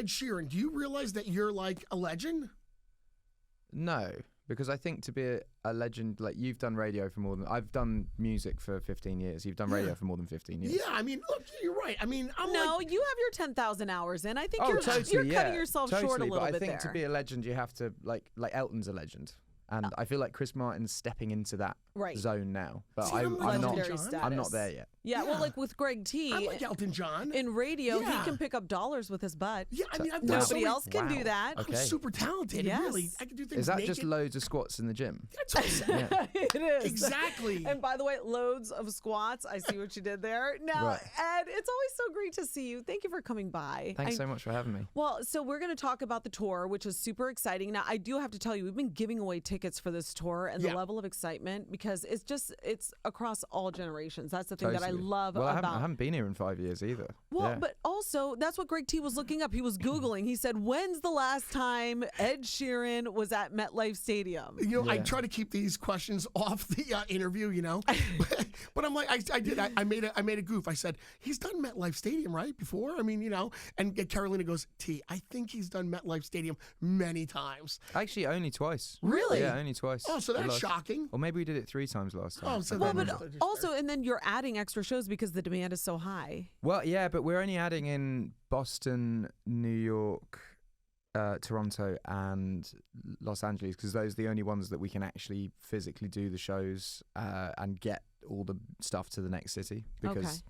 Ed Sheeran, do you realize that you're like a legend? No, because I think to be a legend, like you've done radio for more than I've done music for 15 years. You've done radio for more than 15 years. Yeah, I mean, look, you're right. I mean, you have your 10,000 hours in. I think totally, you're cutting yourself short a little but bit there. I think to be a legend, you have to like Elton's a legend. And I feel like Chris Martin's stepping into that zone now. But See, I'm not there yet. Yeah, well, like with Greg T. I like Elton John. In radio, he can pick up dollars with his butt. Yeah, I mean, I've done nobody else can do that. I'm super talented. Yes. Really, I can do things. Is that naked. just loads of squats in the gym? That's what I'm saying. It is. Exactly. And by the way, loads of squats. I see what you did there. Now, Ed, it's always so great to see you. Thank you for coming by. Thanks so much for having me. Well, so we're going to talk about the tour, which is super exciting. Now, I do have to tell you, we've been giving away tickets for this tour and the level of excitement, because it's across all generations. That's the thing that I love about. I haven't been here in 5 years either. Well, but also that's what Greg T was looking up. He was Googling. He said, when's the last time Ed Sheeran was at MetLife Stadium? You know, I try to keep these questions off the interview, you know, but I'm like, I made a goof. I said, he's done MetLife Stadium, right, before? I mean, you know, and Carolina goes, T, I think he's done MetLife Stadium many times. Actually, only twice. Really? Yeah, only twice. Oh, so that's shocking. Or maybe we did it 3 times last time. Oh, so well, but also, and then you're adding extra shows because the demand is so high. Well, yeah, but we're only adding in Boston, New York, Toronto, and Los Angeles, because those are the only ones that we can actually physically do the shows and get all the stuff to the next city. Because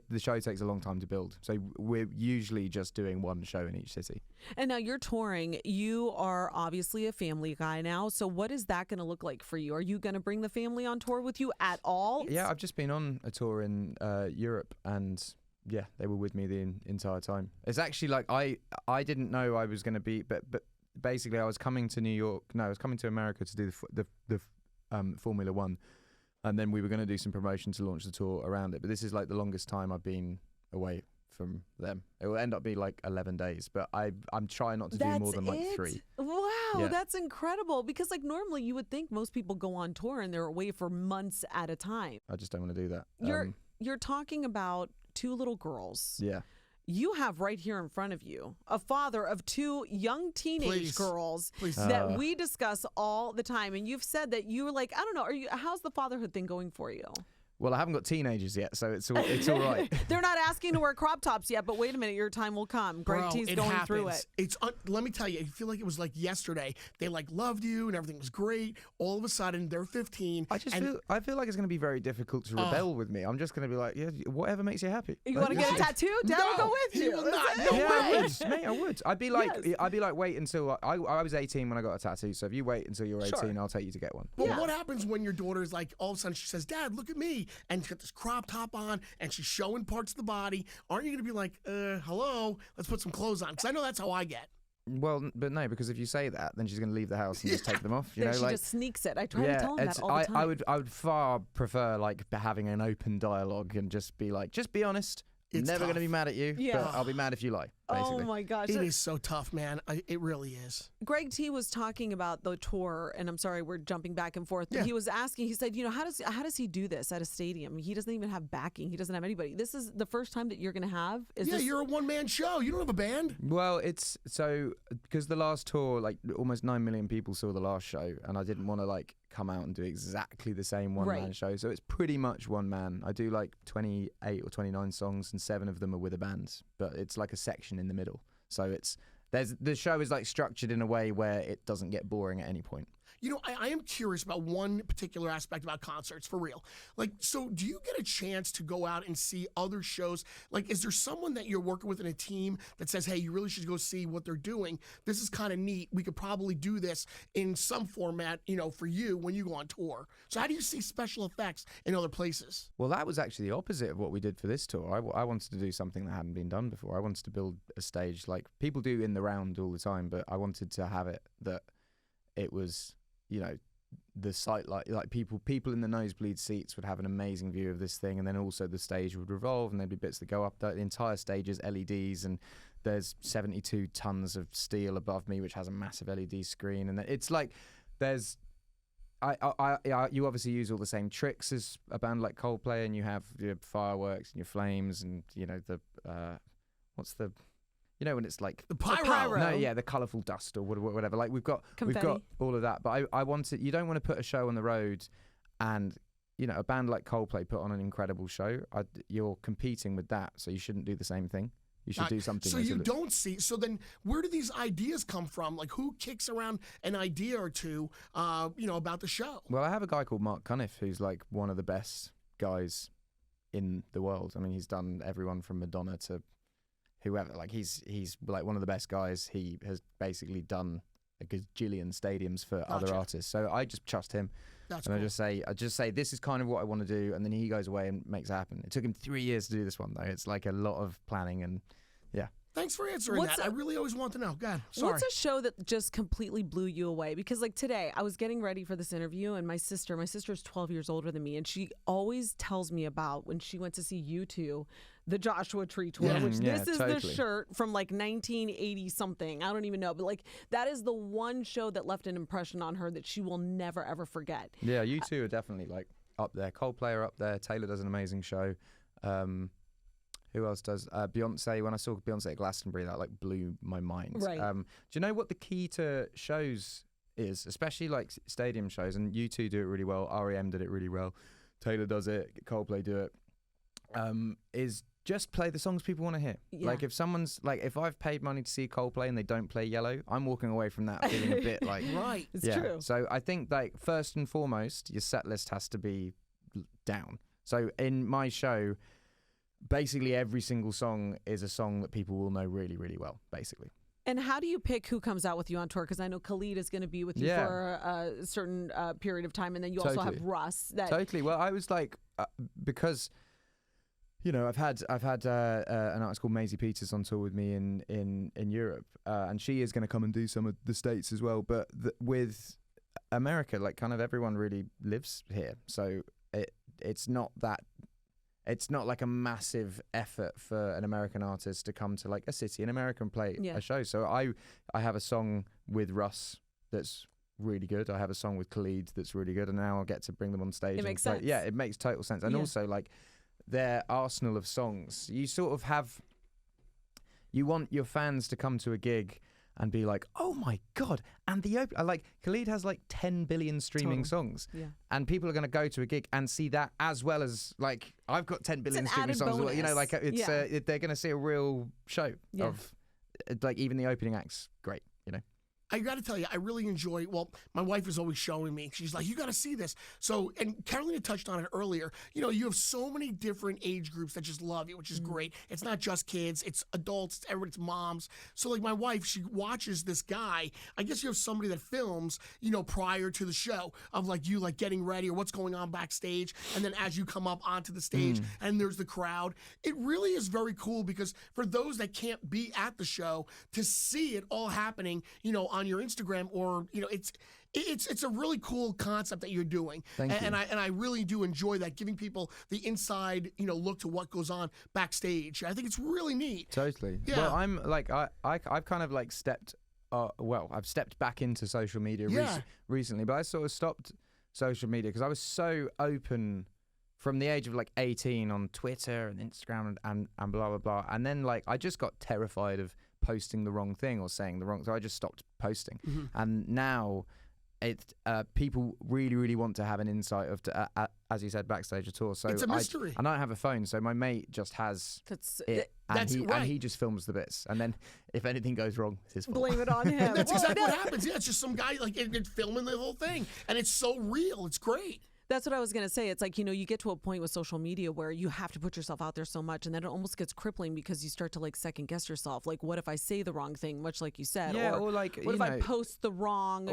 the show takes a long time to build, so we're usually just doing one show in each city. And now you're touring. You are obviously a family guy now, so what is that going to look like for you? Are you going to bring the family on tour with you at all? Yeah, I've just been on a tour in Europe, and yeah, they were with me the entire time. It's actually like I didn't know I was going to be, but basically I was coming to I was coming to America to do the Formula One. And then we were going to do some promotion to launch the tour around it. But this is like the longest time I've been away from them. It will end up being like 11 days. But I'm trying not to do more than like 3. Wow, that's incredible. Because like normally you would think most people go on tour and they're away for months at a time. I just don't want to do that. You're talking about 2 little girls. Yeah. You have right here in front of you a father of 2 young teenage girls that we discuss all the time. And you've said that you were like, I don't know, how's the fatherhood thing going for you? Well, I haven't got teenagers yet, so it's all right. They're not asking to wear crop tops yet, but wait a minute, your time will come. Greg T's going through it. Let me tell you, I feel like it was like yesterday. They like loved you and everything was great. All of a sudden, they're 15. I feel like it's going to be very difficult to rebel with me. I'm just going to be like, yeah, whatever makes you happy. You want to get a tattoo? Dad will go with you. Will not. No way. way. I would. I'd be like, wait until I was 18 when I got a tattoo. So if you wait until you're 18, I'll take you to get one. But what happens when your daughter's like, all of a sudden she says, Dad, look at me, and she's got this crop top on and she's showing parts of the body? Aren't you going to be like, hello, let's put some clothes on? Because I know that's how I get. Well, but no, because if you say that, then she's going to leave the house and just take them off. You know, she just sneaks it. I try to tell him that all the time. I would far prefer like having an open dialogue and just be like, just be honest. It's never going to be mad at you, but I'll be mad if you lie. Basically. Oh my gosh. It is so tough, man. It really is. Greg T was talking about the tour, and I'm sorry we're jumping back and forth, but he was asking, he said, you know, how does he do this at a stadium? He doesn't even have backing. He doesn't have anybody. This is the first time that you're going to have? You're a one-man show. You don't have a band. Well, it's so, because the last tour, like almost 9 million people saw the last show, and I didn't want to like come out and do exactly the same one-man show. So it's pretty much one man. I do like 28 or 29 songs, and 7 of them are with a band, but it's like a section in the middle. So the show is like structured in a way where it doesn't get boring at any point. You know, I am curious about one particular aspect about concerts, for real. Like, so do you get a chance to go out and see other shows? Like, is there someone that you're working with in a team that says, hey, you really should go see what they're doing? This is kind of neat. We could probably do this in some format, you know, for you when you go on tour. So how do you see special effects in other places? Well, that was actually the opposite of what we did for this tour. I wanted to do something that hadn't been done before. I wanted to build a stage like people do in the round all the time, but I wanted to have it that it was, you know, the site like people in the nosebleed seats would have an amazing view of this thing, and then also the stage would revolve and there'd be bits that go up. The entire stage is LEDs, and there's 72 tons of steel above me which has a massive LED screen, and it's like there's you obviously use all the same tricks as a band like Coldplay, and you have your fireworks and your flames and, you know, the what's the, you know, when it's like The pyro. pyro. no, yeah, the colourful dust or whatever. Like we've got Confetti. all of that, but I want it. You don't want to put a show on the road, and you know, a band like Coldplay put on an incredible show. You're competing with that, so you shouldn't do the same thing. You should do something. So you don't see. So then, where do these ideas come from? Like, who kicks around an idea or two, you know, about the show? Well, I have a guy called Mark Cuniff who's like one of the best guys in the world. I mean, he's done everyone from Madonna to whoever. Like, he's like one of the best guys. He has basically done a gajillion stadiums for other artists. So I just trust him. That's and cool. I just say this is kind of what I want to do, and then he goes away and makes it happen. It took him 3 years to do this one, though. It's like a lot of planning, and yeah. Thanks for answering that. I really always want to know. God, sorry. What's a show that just completely blew you away? Because like today, I was getting ready for this interview, and my sister's 12 years older than me, and she always tells me about when she went to see U2, the Joshua Tree tour, which this is the shirt from like 1980 something. I don't even know, but like that is the one show that left an impression on her that she will never ever forget. Yeah, U2 are definitely like up there. Coldplay are up there. Taylor does an amazing show. Who else does? Beyonce. When I saw Beyonce at Glastonbury, that like blew my mind. Right. Do you know what the key to shows is, especially like stadium shows? And U2 do it really well. REM did it really well. Taylor does it. Coldplay do it. Is just play the songs people want to hear. Yeah. Like if someone's like, if I've paid money to see Coldplay and they don't play Yellow, I'm walking away from that feeling a bit like right. It's true. So I think like first and foremost, your set list has to be down. So in my show, basically every single song is a song that people will know really, really well, basically. And how do you pick who comes out with you on tour? Because I know Khalid is going to be with you for a certain period of time, and then you also have Russ. Totally. Well, I was like, because, you know, I've had an artist called Maisie Peters on tour with me in Europe, and she is going to come and do some of the States as well. But with America, like kind of everyone really lives here, so it's not like a massive effort for an American artist to come to like a city in America and play a show. So I have a song with Russ that's really good. I have a song with Khalid that's really good, and now I'll get to bring them on stage. It makes sense. Yeah, it makes total sense. And also like their arsenal of songs. You sort of have, you want your fans to come to a gig and be like, oh my God. And like Khalid has like 10 billion streaming songs. Yeah. And people are going to go to a gig and see that, as well as like, I've got 10 billion streaming songs. Bonus. You know, like it's they're going to see a real show of like, even the opening act's great, you know. I got to tell you, I really enjoy, well, my wife is always showing me. She's like, you got to see this. So, and Carolina touched on it earlier. You know, you have so many different age groups that just love you, which is great. It's not just kids, it's adults, it's everybody, it's moms. So like my wife, she watches this guy. I guess you have somebody that films, you know, prior to the show of like you like getting ready or what's going on backstage. And then as you come up onto the stage and there's the crowd, it really is very cool because for those that can't be at the show, to see it all happening, you know, on your Instagram, or you know, it's a really cool concept that you're doing. Thank you. And I really do enjoy that, giving people the inside, you know, look to what goes on backstage. I think it's really neat. Totally. Yeah. Well, I'm like I've kind of like stepped I've stepped back into social media recently, but I sort of stopped social media because I was so open from the age of like 18 on Twitter and Instagram and blah blah blah, and then like I just got terrified of posting the wrong thing or saying the wrong, so I just stopped posting. And now people really want to have an insight of as you said, backstage a tour. So it's a mystery. I don't have a phone, so my mate just has it, and he just films the bits, and then if anything goes wrong, it's his fault. Blame it on him. That's exactly what happens. Yeah, it's just some guy like it's filming the whole thing, and it's so real. It's great. That's what I was going to say. It's like, you know, you get to a point with social media where you have to put yourself out there so much, and then it almost gets crippling because you start to like second guess yourself. Like, what if I say the wrong thing, much like you said? Yeah, or like, what if I post the wrong,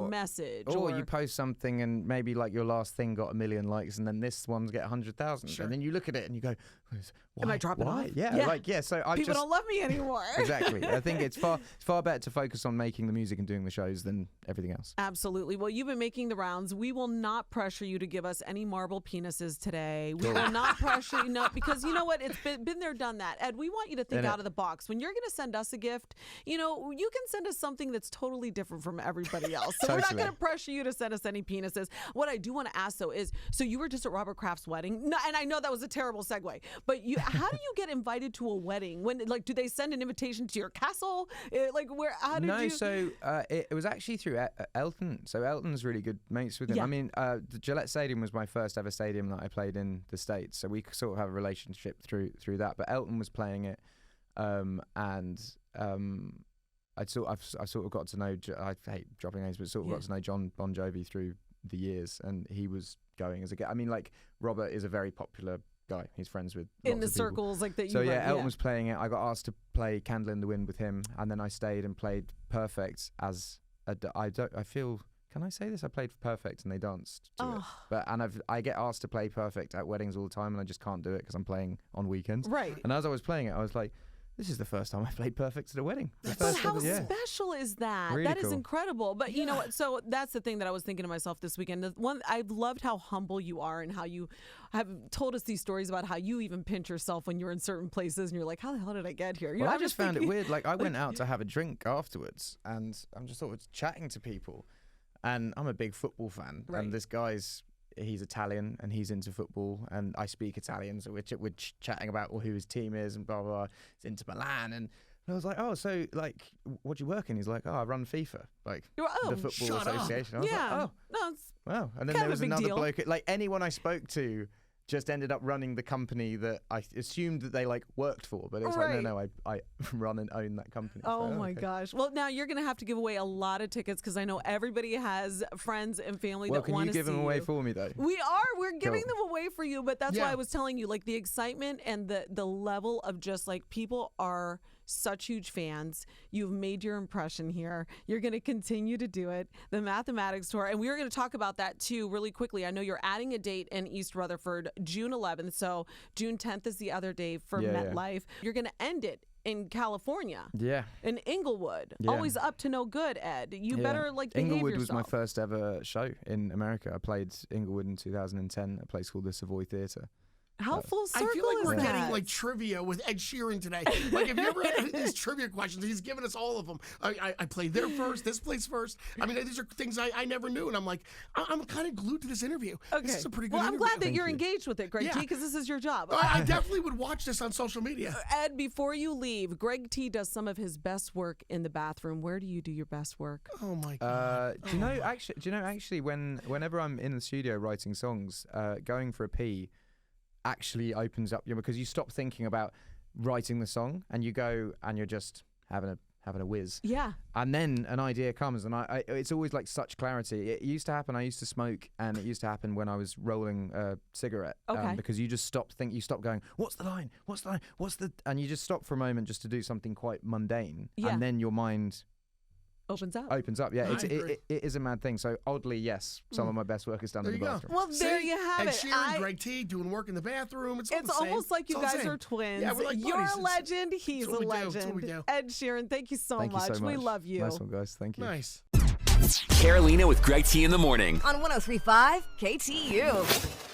message? Or you post something and maybe like your last thing got 1 million likes, and then this one's get 100,000. Sure. And then you look at it and you go, why? Am I dropping off? Yeah. So people don't love me anymore. Exactly. I think it's far better to focus on making the music and doing the shows than everything else. Absolutely. Well, you've been making the rounds. We will not pressure you to give us any marble penises today. We will not pressure you, no, because you know what? It's been there, done that. Ed, we want you to think out of the box. When you're going to send us a gift, you can send us something that's totally different from everybody else. So we're not going to pressure you to send us any penises. What I do want to ask, though, is, so you were just at Robert Kraft's wedding? No, and I know that was a terrible segue, but how do you get invited to a wedding? When, like, do they send an invitation to your castle? How did you? No, so it was actually through Elton. So Elton's really good mates with him. Yeah. I mean, the Gillette Stadium was my first ever stadium that I played in the States. So we sort of have a relationship through that. But Elton was playing it, and I've sort of got to know. I hate dropping names, but sort of got to know John Bon Jovi through the years, and he was going as a guest. I mean, like, Robert is a very popular guy. He's friends with in the lots of circles like that. So Elton was playing it. I got asked to play "Candle in the Wind" with him, and then I stayed and played "Perfect" as a. I feel. Can I say this? I played Perfect and they danced to it. But I get asked to play Perfect at weddings all the time, and I just can't do it because I'm playing on weekends. Right. And as I was playing it, I was like, this is the first time I played Perfect at a wedding. But how special is that? Really That is cool. incredible. But you know what? So that's the thing that I was thinking to myself this weekend. I've loved how humble you are and how you have told us these stories about how you even pinch yourself when you're in certain places and you're like, how the hell did I get here? Well, I just found it weird. Like, I went out to have a drink afterwards, and I'm just sort of chatting to people. And I'm a big football fan, and this he's Italian and he's into football, and I speak Italian, so we're chatting about who his team is and blah blah blah. He's into Milan, and I was like, oh, so like, what do you work in? He's like, oh, I run FIFA, like the football association. I was like, oh, no, it's wow. And then there was another bloke. Like, anyone I spoke to just ended up running the company that I assumed that they like worked for, but it's like, no, I run and own that company. Oh my gosh. Well, now you're going to have to give away a lot of tickets because I know everybody has friends and family that want to see you. Well, can you give them away for me though? We're giving them away for you, but that's why I was telling you, like, the excitement and the level of just like, people are such huge fans. You've made your impression here. You're going to continue to do it. The Mathematics Tour. And we were going to talk about that too really quickly. I know you're adding a date in East Rutherford, June 11th. So June 10th is the other day for MetLife. You're going to end it in California. Yeah. In Inglewood. Yeah. Always up to no good, Ed. You better like behave Inglewood yourself. was my first ever show in America. I played Inglewood in 2010 at a place called the Savoy Theatre. How full circle I feel like we're that? getting like trivia with Ed Sheeran today. Like, if you ever had these trivia questions, he's given us all of them. I played there first, this place first. I mean, these are things I never knew, and I'm like, I'm kind of glued to this interview. Okay. This is a pretty good I'm interview. glad that you're engaged with it, Greg T, because this is your job. I definitely would watch this on social media. Ed, before you leave, Greg T does some of his best work in the bathroom. Where do you do your best work? Oh my God. Do you know actually whenever I'm in the studio writing songs, going for a pee actually opens up because you stop thinking about writing the song and you go and you're just having a whiz. Yeah. And then an idea comes, and it's always like such clarity. It used to happen. I used to smoke, and it used to happen when I was rolling a cigarette. Okay. Because you just you stop going, what's the line? What's the line? And you just stop for a moment just to do something quite mundane. Yeah. And then your mind opens up. Yeah, it is a mad thing. So oddly, yes, some of my best work is done in the bathroom. Well, there you have it. Sheeran, Greg T doing work in the bathroom. It's almost like you guys are twins. Yeah, we're like You're a legend. He's a legend. That's what we do. Ed Sheeran, thank you so much. You so much. We love you. Nice one, guys. Thank you. Nice. Carolina with Greg T in the morning on 103.5 KTU.